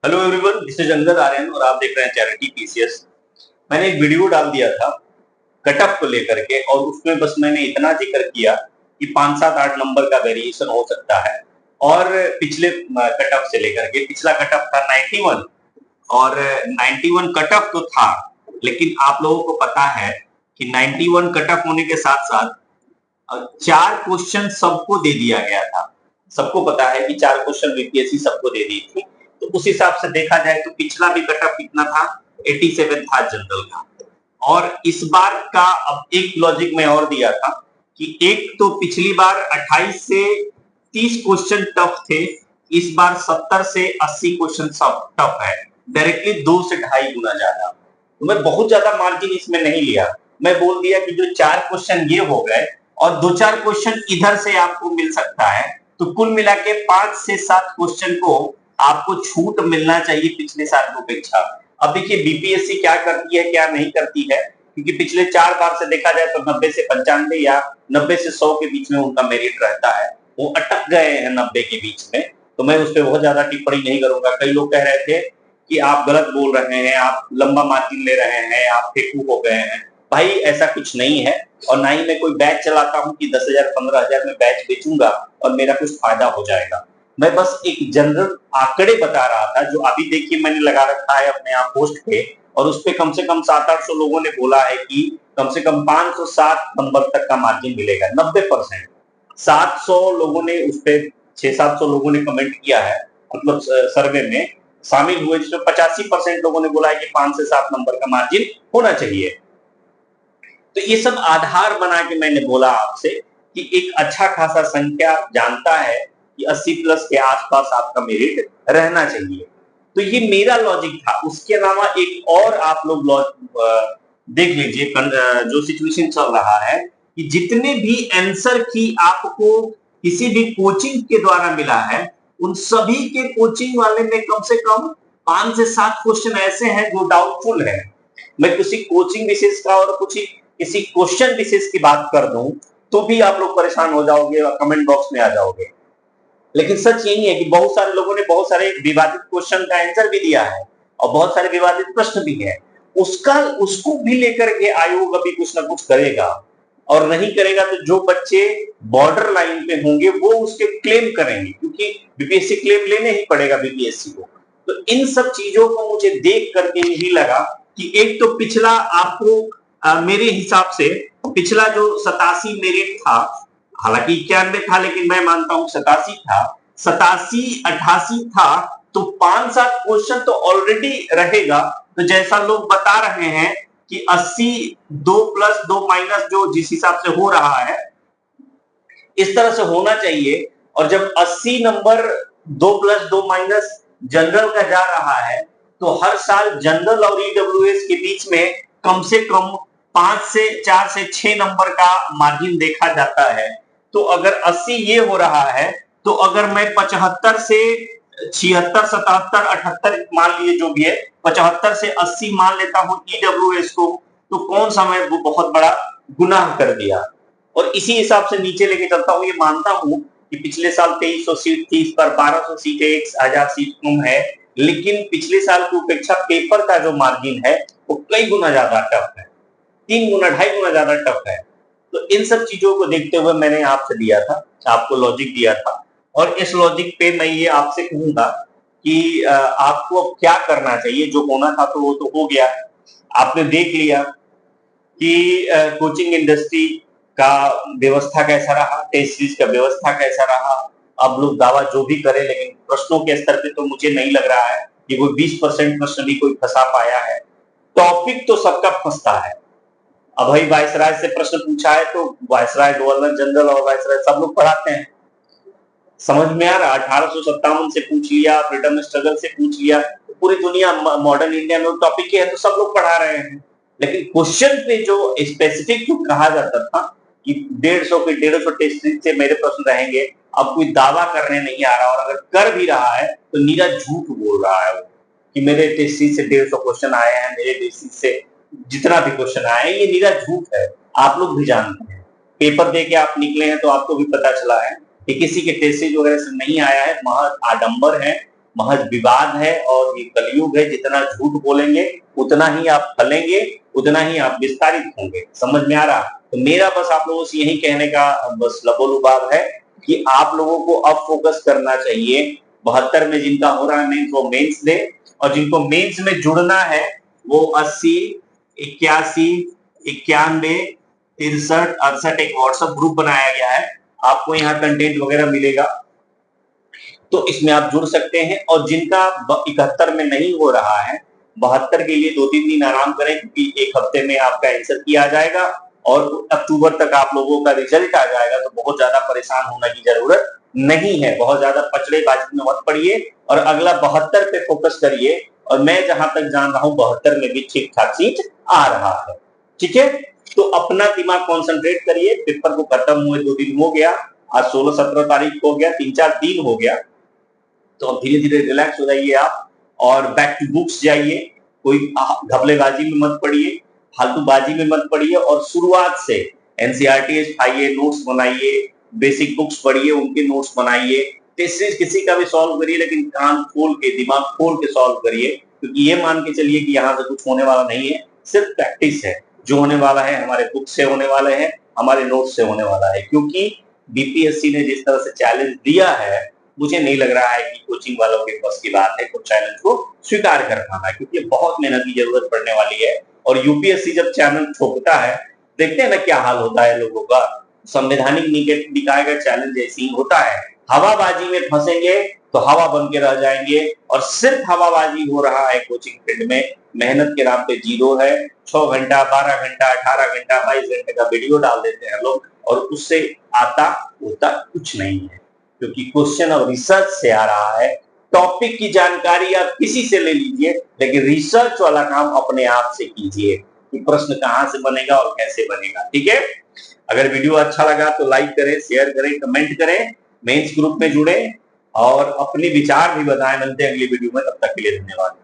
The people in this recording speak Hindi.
Hello everyone, this is Angad Aryan और आप देख रहे हैं चैरिटी पीसीएस। मैंने एक वीडियो डाल दिया था कट ऑफ को लेकर के और उसमें बस मैंने इतना जिक्र किया कि 5 7 8 नंबर का वेरिएशन हो सकता है। और पिछले कट ऑफ से लेकर के पिछला कट ऑफ था 91 और 91 कट ऑफ तो था, लेकिन आप लोगों को पता है कि 91 कट ऑफ होने के साथ साथ 4 क्वेश्चन सबको दे दिया गया था। सबको पता है कि 4 क्वेश्चन बीपीएससी सबको दे दी थी। तो उस हिसाब से देखा जाए तो पिछला भी कट ऑफ कितना था, 87 था जनरल का। और इस बार का अब एक लॉजिक में और दिया था कि एक तो पिछली बार 28 से 30 क्वेश्चन टफ थे, इस बार 70 से 80 क्वेश्चन सब टफ है, डायरेक्टली 2 से 2.5 गुना ज्यादा। तो मैं बहुत ज्यादा मार्जिन इसमें नहीं लिया। मैं बोल दिया कि जो 4 क्वेश्चन ये हो गए और 2-4 क्वेश्चन इधर से आपको मिल सकता है, तो कुल मिला के 5 से 7 क्वेश्चन को आपको छूट मिलना चाहिए पिछले साल की अपेक्षा। अब देखिए बीपीएससी क्या करती है क्या नहीं करती है, क्योंकि पिछले 4 बार से देखा जाए तो 90 से 95 या 90 से 100 के बीच में उनका मेरिट रहता है। वो अटक गए हैं 90 के बीच में, तो मैं उस पर बहुत ज्यादा टिप्पणी नहीं करूंगा। कई लोग कह रहे थे कि आप गलत बोल रहे हैं, आप लंबा मार्जिन ले रहे हैं, आप फेकू हो गए हैं। भाई ऐसा कुछ नहीं है, और ना ही मैं कोई बैच चलाता हूं कि 10,000 15,000 में बैच बेचूंगा और मेरा कुछ फायदा हो जाएगा। मैं बस एक जनरल आंकड़े बता रहा था जो अभी देखिए मैंने लगा रखा है अपने आप पोस्ट पे, और उस पे कम से कम 700-800 लोगों ने बोला है कि कम से कम 507 नंबर तक का मार्जिन मिलेगा। 90% 700 लोगों ने उस पे 600-700 लोगों ने कमेंट किया है, मतलब सर्वे में शामिल हुए, जिसमें 85% लोगों ने बोला है कि 5 से 7 नंबर का मार्जिन होना चाहिए। तो ये सब आधार बना के मैंने बोला आपसे कि एक अच्छा खासा संख्या जानता है कि 80 प्लस के आसपास आपका मेरिट रहना चाहिए। तो ये मेरा लॉजिक था। उसके अलावा एक और आप लोग देख लीजिए जो सिचुएशन चल रहा है कि जितने भी आंसर की आपको किसी भी कोचिंग के द्वारा मिला है, उन सभी के कोचिंग वाले में कम से कम 5 से 7 क्वेश्चन ऐसे हैं जो डाउटफुल है। मैं किसी कोचिंग विशेष का और कुछ किसी क्वेश्चन विशेष की बात कर दूं तो भी आप लोग परेशान हो जाओगे और कमेंट बॉक्स में आ जाओगे। लेकिन सच यही है कि बहुत सारे लोगों ने बहुत सारे विवादित क्वेश्चन का आंसर भी दिया है और बहुत सारे विवादित प्रश्न भी है। उसको भी लेकर के आयोग अभी कुछ ना कुछ करेगा, और नहीं करेगा तो जो बच्चे बॉर्डर लाइन पे होंगे वो उसके क्लेम करेंगे, क्योंकि बीपीएससी क्लेम लेने ही पड़ेगा बीपीएससी को। तो इन सब चीजों को मुझे देख करके यही लगा कि एक तो पिछला आपको मेरे हिसाब से पिछला जो 87 मेरिट था, हालांकि 91 था लेकिन मैं मानता हूं 87 था, 87-88 था, तो 5-7 क्वेश्चन तो ऑलरेडी रहेगा। तो जैसा लोग बता रहे हैं कि 80 2 प्लस 2 माइनस जो जिस हिसाब से हो रहा है, इस तरह से होना चाहिए। और जब 80 नंबर 2 प्लस 2 माइनस जनरल का जा रहा है, तो हर साल जनरल और ईडब्ल्यूएस के बीच में कम से कम 5 से 4 से 6 नंबर का मार्जिन देखा जाता है। तो अगर 80 ये हो रहा है, तो अगर मैं 75 से 76 77 78 मान लिए जो भी है, 75 से 80 मान लेता हूं ईडब्ल्यूएस को, तो कौन सा मैं वो बहुत बड़ा गुनाह कर दिया। और इसी हिसाब से नीचे लेके चलता हूं। ये मानता हूं कि पिछले साल 2300 सीट थी, इस बार 1200 सीटें, 1000 सीट कम है, लेकिन पिछले साल की अपेक्षा पेपर का जो मार्जिन है वो कई गुना ज्यादा टफ है, 3 गुना 2.5 गुना ज्यादा टफ है। तो इन सब चीजों को देखते हुए मैंने आपसे दिया था, आपको लॉजिक दिया था, और इस लॉजिक पे मैं ये आपसे कहूंगा कि आपको अब क्या करना चाहिए। जो होना था तो वो तो हो गया, आपने देख लिया कि कोचिंग इंडस्ट्री का व्यवस्था कैसा रहा, टेस्ट सीरीज का व्यवस्था कैसा रहा। अब लोग दावा जो भी करें, लेकिन प्रश्नों के स्तर पे तो मुझे नहीं लग रहा है कि कोई 20% प्रश्न भी कोई फंसा पाया है। टॉपिक तो सबका फंसता है। अब भाई वायसराय से प्रश्न पूछा है तो वायसराय, गवर्नर जनरल और वायसराय सब लोग पढ़ाते हैं, समझ में आ रहा। 1857 से पूछ लिया, फ्रीडम स्ट्रगल से पूछ लिया, तो पूरी दुनिया मॉडर्न इंडिया में टॉपिक है तो सब लोग पढ़ा रहे हैं। लेकिन क्वेश्चन पे जो स्पेसिफिक जो कहा जाता था कि 150 टेस्ट सीरीज से मेरे प्रश्न रहेंगे, अब कोई दावा करने नहीं आ रहा, और अगर कर भी रहा है तो नीरा झूठ बोल रहा है वो कि मेरे टेस्ट सीरीज से 150 क्वेश्चन आए हैं, मेरे टेस्ट सीरीज से जितना भी क्वेश्चन आए हैं, ये नीरा झूठ है। आप लोग भी जानते हैं, पेपर दे के आप निकले हैं तो आपको भी पता चला है कि किसी के टेस्ट सीरीज वगैरह से नहीं आया है, महज आडंबर है। महज विवाद है और ये कलयुग है। जितना झूठ बोलेंगे उतना ही आप फलेंगे, उतना ही आप विस्तारित होंगे। समझ में आ रहा? तो मेरा बस आप लोगों से यही कहने का बस लबोलुबाब है कि आप लोगों को अब फोकस करना चाहिए। 72 में जिनका हो रहा है मेंस वो मेंस दे, और जिनको मेंस में जुड़ना है वो 80, 81, 91, 63, 68 एक व्हाट्सएप ग्रुप बनाया गया है। आपको यहाँ कंटेंट वगैरह मिलेगा, तो इसमें आप जुड़ सकते हैं। और जिनका 71 में नहीं हो रहा है, 72 के लिए 2-3 दिन आराम करें, क्योंकि एक हफ्ते में आपका आंसर किया जाएगा और अक्टूबर तक आप लोगों का रिजल्ट आ जाएगा। तो बहुत ज्यादा परेशान होने की जरूरत नहीं है, बहुत ज्यादा पचड़ेबाजी में मत पड़िए और अगला 72 पे फोकस करिए। और मैं जहां तक जान रहा हूं 72 में भी ठीक ठाक सीट आ रहा है। ठीक है, तो अपना दिमाग कॉन्सेंट्रेट करिए। पेपर को खत्म हुए 2 दिन हो गया, आज 16-17 तारीख हो गया, 3-4 दिन हो गया। तो अब धीरे धीरे रिलैक्स हो जाइए आप और बैक टू बुक्स जाइए। कोई घपलेबाजी में मत पड़िए, फालतूबाजी में मत पड़िए और शुरुआत से एनसीईआरटी खाइए, नोट्स बनाइए, बेसिक बुक्स पढ़िए, उनके नोट्स बनाइए। टेस्ट किसी का भी सॉल्व करिए, लेकिन कान खोल के, दिमाग खोल के सॉल्व करिए, क्योंकि ये मान के चलिए कि यहाँ से कुछ होने वाला नहीं है, सिर्फ प्रैक्टिस है। जो होने वाला है हमारे बुक से होने वाले हैं, हमारे नोट्स से होने वाला है। क्योंकि बीपीएससी ने जिस तरह से चैलेंज दिया है, मुझे नहीं लग रहा है कि कोचिंग वालों के बस की बात है कुछ चैलेंज को स्वीकार कर पाना, क्योंकि बहुत मेहनत की जरूरत पड़ने वाली है। और यूपीएससी जब चैलेंज ठोकता है, देखते हैं ना क्या हाल होता है लोगों का। संवैधानिक निकाय का चैलेंज ऐसे ही होता है। हवाबाजी में फंसेंगे तो हवा बन के रह जाएंगे, और सिर्फ हवाबाजी हो रहा है कोचिंग फील्ड में। मेहनत के नाम पे जीरो है। 6 घंटा, 12 घंटा, 18 घंटा, 22 घंटे का वीडियो डाल देते हैं लोग, और उससे आता होता कुछ नहीं है, क्योंकि क्वेश्चन और रिसर्च से आ रहा है। टॉपिक की जानकारी आप किसी से ले लीजिए, लेकिन रिसर्च वाला काम अपने आप से कीजिए कि प्रश्न कहां से बनेगा और कैसे बनेगा। ठीक है, अगर वीडियो अच्छा लगा तो लाइक करें, शेयर करें, कमेंट करें, मेंस ग्रुप में जुड़े और अपने विचार भी बताएं। मिलते हैं अगली वीडियो में, तब तक के लिए धन्यवाद।